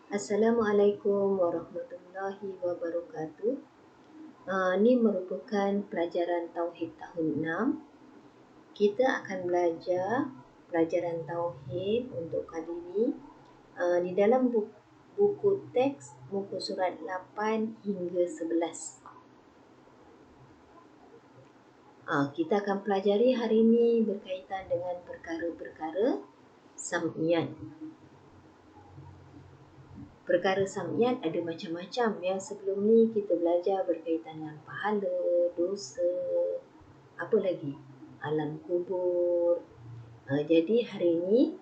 Assalamualaikum warahmatullahi wabarakatuh. Ini merupakan pelajaran Tauhid tahun 6. Kita akan belajar pelajaran Tauhid untuk kali ini di dalam buku teks muka surat 8 hingga 11. Kita akan pelajari hari ini berkaitan dengan perkara-perkara sam'iyat. Perkara sam'iyat ada macam-macam. Yang sebelum ni kita belajar berkaitan dengan pahala, dosa, apa lagi? Alam kubur. Jadi hari ini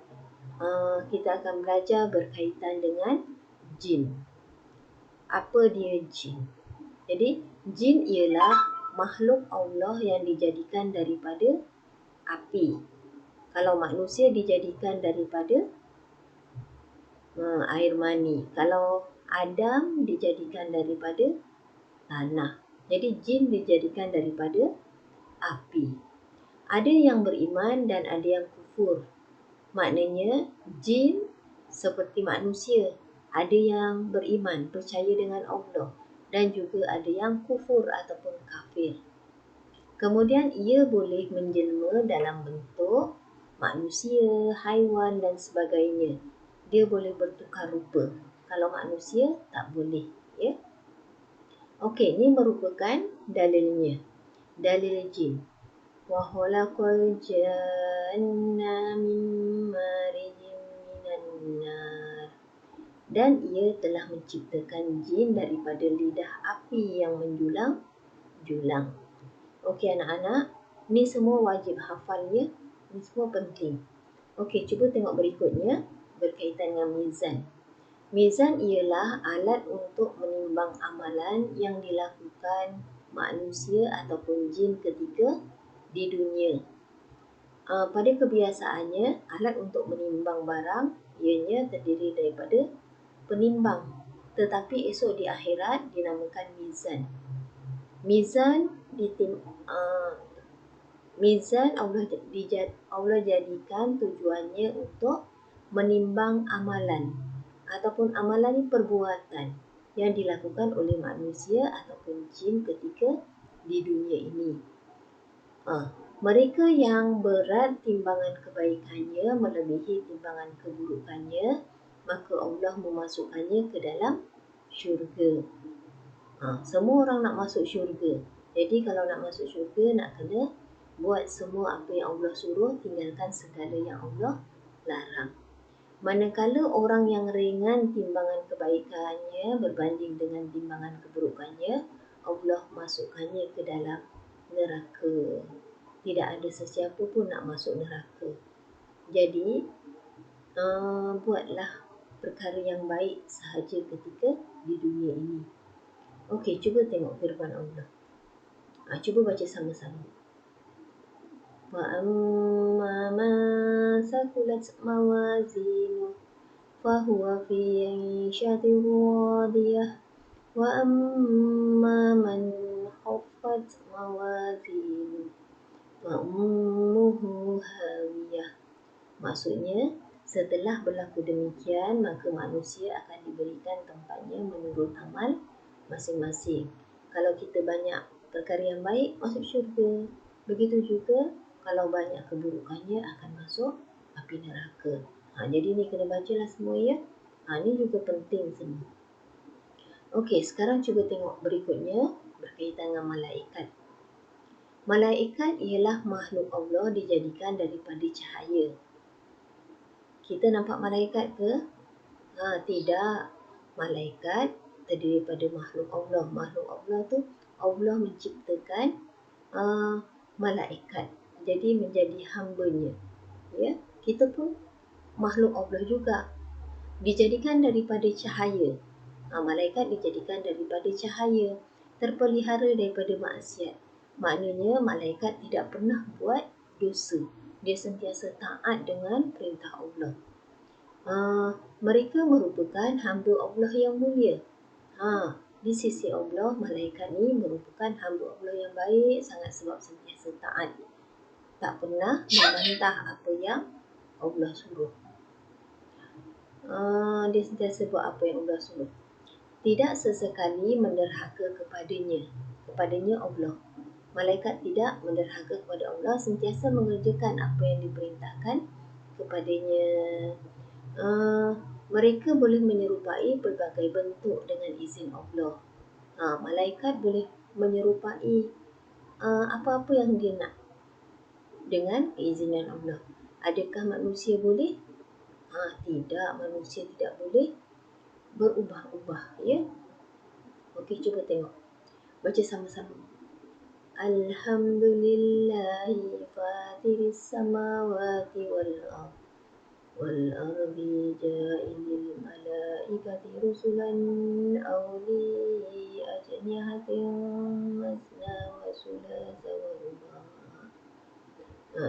kita akan belajar berkaitan dengan jin. Apa dia jin? Jadi jin ialah makhluk Allah yang dijadikan daripada api. Kalau manusia dijadikan daripada air mani. Kalau Adam dijadikan daripada tanah. Jadi jin dijadikan daripada api. Ada yang beriman dan ada yang kufur. Maknanya jin seperti manusia. Ada yang beriman, percaya dengan Allah. Dan juga ada yang kufur ataupun kafir. Kemudian ia boleh menjelma dalam bentuk manusia, haiwan dan sebagainya. Dia boleh bertukar rupa. Kalau manusia tak boleh, ya. Okey, ini merupakan dalilnya. Dalil jin. Wa khalaqal janna min marijin minan nar. Dan ia telah menciptakan jin daripada lidah api yang menjulang-julang. Okey anak-anak, ni semua wajib hafalnya. Ni semua penting. Okey, cuba tengok berikutnya berkaitan dengan mizan. Mizan ialah alat untuk menimbang amalan yang dilakukan manusia ataupun jin ketika di dunia. Pada kebiasaannya, alat untuk menimbang barang ianya terdiri daripada penimbang. Tetapi esok di akhirat dinamakan mizan. Mizan Allah jadikan tujuannya untuk menimbang amalan ataupun amalan perbuatan yang dilakukan oleh manusia ataupun jin ketika di dunia ini. Mereka yang berat timbangan kebaikannya melebihi timbangan keburukannya, maka Allah memasukkannya ke dalam syurga. Semua orang nak masuk syurga. Jadi kalau nak masuk syurga, nak kena buat semua apa yang Allah suruh, tinggalkan segala yang Allah larang. Manakala orang yang ringan timbangan kebaikannya berbanding dengan timbangan keburukannya, Allah masukkannya ke dalam neraka. Tidak ada sesiapa pun nak masuk neraka. Jadi buatlah perkara yang baik sahaja ketika di dunia ini. Okey, cuba tengok firman Allah. Cuba baca sama-sama. Wa amma man saqulat mawazinuhu fahuwa fi 'ishatin radiyah wa amma man khaffat mawazinuhu fa ummuhu hawiyah. Maksudnya, setelah berlaku demikian, maka manusia akan diberikan tempatnya menurut amal masing-masing. Kalau kita banyak perkara yang baik, masuk syurga. Begitu juga kalau banyak keburukannya akan masuk api neraka. Jadi ni kena bacalah semua, ya. Ni juga penting semua. Okey, sekarang cuba tengok berikutnya berkaitan dengan malaikat. Malaikat ialah makhluk Allah dijadikan daripada cahaya. Kita nampak malaikat ke? Tidak. Malaikat terdiri daripada makhluk Allah. Makhluk Allah tu Allah menciptakan malaikat. Jadi menjadi hamba-Nya. Ya, kita pun makhluk Allah juga. Dijadikan daripada cahaya. Malaikat dijadikan daripada cahaya. Terpelihara daripada maksiat. Maknanya malaikat tidak pernah buat dosa. Dia sentiasa taat dengan perintah Allah. Mereka merupakan hamba Allah yang mulia. Di sisi Allah, malaikat ni merupakan hamba Allah yang baik sangat sebab sentiasa taat. Tak pernah membantah apa yang Allah suruh. Dia sentiasa buat apa yang Allah suruh. Tidak sesekali menderhaka kepadanya Allah. Malaikat tidak menderhaka kepada Allah, sentiasa mengerjakan apa yang diperintahkan kepadanya. Mereka boleh menyerupai pelbagai bentuk dengan izin Allah. Malaikat boleh menyerupai apa-apa yang dia nak dengan keizinan Allah. Adakah manusia boleh? Tidak, manusia tidak boleh berubah-ubah, ya. Okey, cuba tengok. Baca sama-sama. Alhamdulillahi fatiris samawati wal ardi ja'ilil malaikati rusulan awli ajnihatin masna wa sulasa wa ruba'.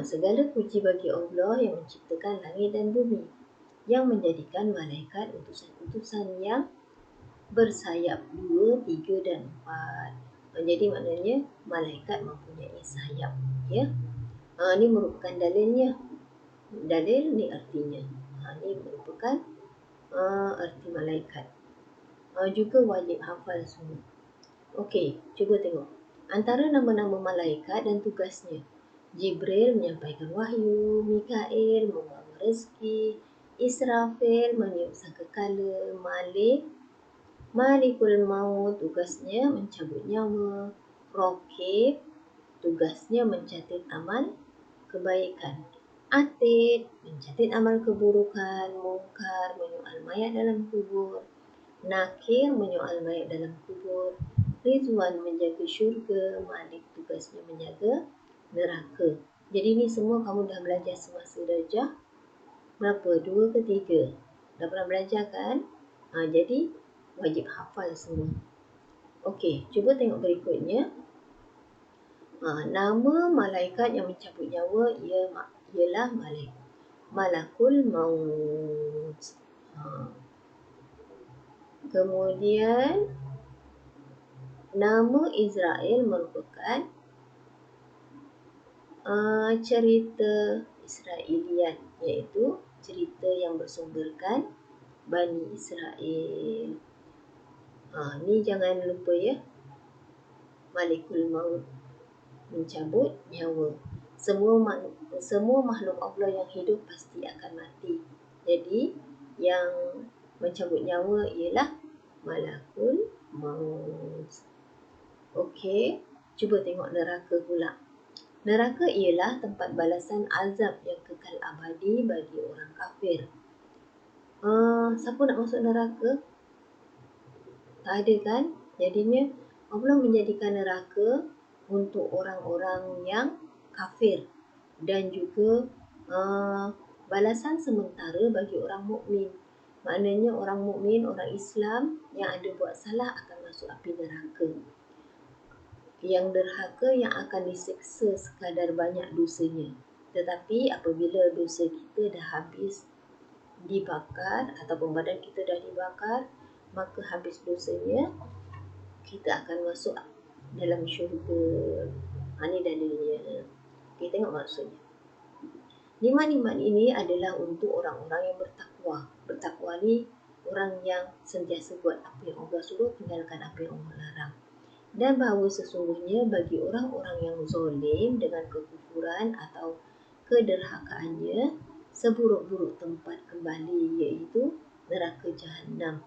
Segala puji bagi Allah yang menciptakan langit dan bumi, yang menjadikan malaikat utusan-utusan yang bersayap 2, 3 dan 4. Jadi maknanya malaikat mempunyai sayap, ya. Ini merupakan dalilnya. Dalil ni artinya. Ini merupakan arti malaikat. Juga wajib hafal semua. Okey, cuba tengok. Antara nama-nama malaikat dan tugasnya. Jibril menyampaikan wahyu, Mikail membawa rezeki, Israfil meniup sangkakala, Malikul Maut tugasnya mencabut nyawa, Raqib tugasnya mencatat amal kebaikan, Atid mencatat amal keburukan, Munkar menyoal mayat dalam kubur, Nakir menyoal mayat dalam kubur, Rizwan menjaga syurga, Malik tugasnya menjaga neraka. Jadi ni semua kamu dah belajar semasa darjah berapa? 2 ke 3? Dah pernah belajar kan? Jadi wajib hafal semua. Okey, cuba tengok berikutnya. Nama malaikat yang mencabut nyawa ialah Malakul Maut. Kemudian nama Israel merupakan cerita Israeliat, iaitu cerita yang bersumberkan Bani Israel. Ni jangan lupa, ya. Malikul Maut mencabut nyawa. Semua makhluk Allah yang hidup pasti akan mati. Jadi yang mencabut nyawa ialah Malakul Maut. Okey, cuba tengok neraka pula. Neraka ialah tempat balasan azab yang kekal abadi bagi orang kafir. Siapa nak masuk neraka? Tak ada kan? Jadinya Allah menjadikan neraka untuk orang-orang yang kafir dan juga balasan sementara bagi orang mukmin. Maknanya orang mukmin, orang Islam yang ada buat salah akan masuk api neraka. Yang derhaka yang akan disiksa sekadar banyak dosanya. Tetapi apabila dosa kita dah habis dibakar ataupun badan kita dah dibakar, maka habis dosanya kita akan masuk dalam syurga. Ini dalilnya. Kita tengok maksudnya. Nikmat-nikmat ini adalah untuk orang-orang yang bertakwa. Bertakwa ni orang yang sentiasa buat apa yang Allah suruh, tinggalkan apa yang Allah larang. Dan bahawa sesungguhnya bagi orang-orang yang zalim dengan kekufuran atau kederhakaannya, seburuk-buruk tempat kembali iaitu neraka Jahannam,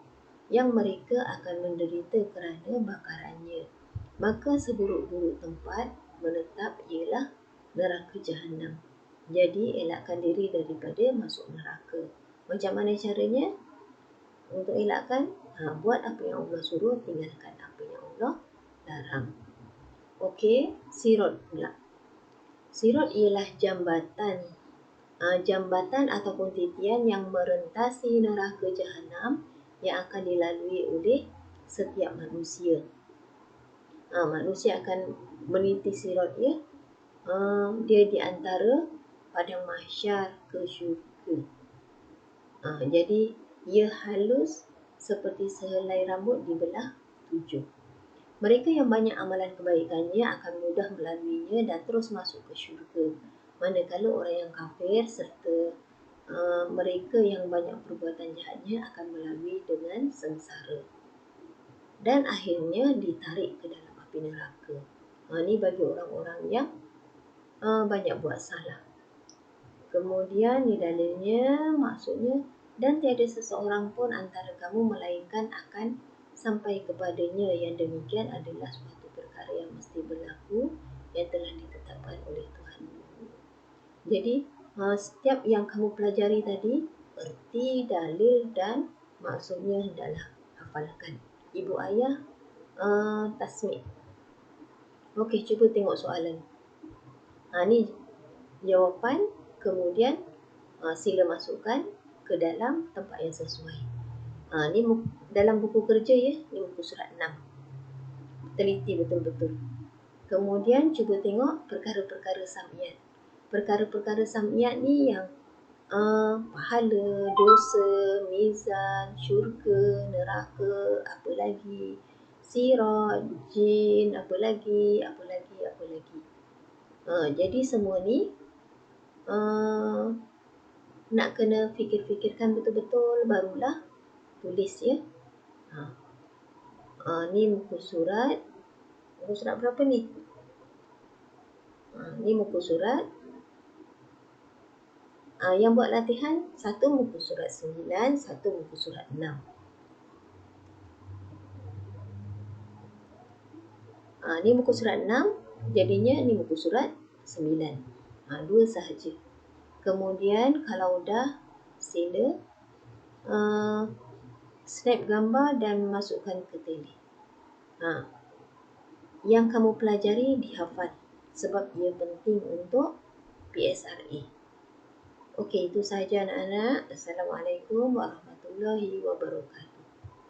yang mereka akan menderita kerana bakarannya. Maka seburuk-buruk tempat menetap ialah neraka Jahannam. Jadi elakkan diri daripada masuk neraka. Macam mana caranya? Untuk elakkan, buat apa yang Allah suruh, tinggalkan apa yang Allah larang. Okey, sirat pula. Sirat ialah jambatan ataupun titian yang merentasi neraka Jahannam yang akan dilalui oleh setiap manusia. Manusia akan meniti sirat, ya. Dia di antara padang mahsyar ke syurga. Jadi ia halus seperti sehelai rambut dibelah 7. Mereka yang banyak amalan kebaikannya akan mudah melaluinya dan terus masuk ke syurga. Manakala orang yang kafir serta mereka yang banyak perbuatan jahatnya akan melalui dengan sengsara dan akhirnya ditarik ke dalam api neraka. Ini bagi orang-orang yang banyak buat salah. Kemudian di dalilnya maksudnya, dan tiada seseorang pun antara kamu melainkan akan sampai kepadanya, yang demikian adalah suatu perkara yang mesti berlaku yang telah ditetapkan oleh Tuhan. Jadi setiap yang kamu pelajari tadi, erti, dalil dan maksudnya hendaklah hafalkan. Ibu ayah tasmid. Okey, cuba tengok soalan. Ni jawapan, kemudian sila masukkan ke dalam tempat yang sesuai. Ni dalam buku kerja ya, ni buku surat 6. Teliti betul-betul. Kemudian cuba tengok perkara-perkara sam'iyat. Perkara-perkara sam'iyat ni yang pahala, dosa, mizan, syurga, neraka, apa lagi, sirat, jin, apa lagi. Jadi semua ni nak kena fikir-fikirkan betul-betul barulah tulis ya. Ni muka surat berapa ni? Ni muka surat. Yang buat latihan, satu muka surat 9, satu muka surat 6. Ni muka surat 6, jadinya ni muka surat 9. Dua sahaja. Kemudian kalau dah, sila snap gambar dan masukkan ke tele. Yang kamu pelajari dihafal sebab ia penting untuk PSRA. Okey, itu sahaja anak-anak. Assalamualaikum warahmatullahi wabarakatuh.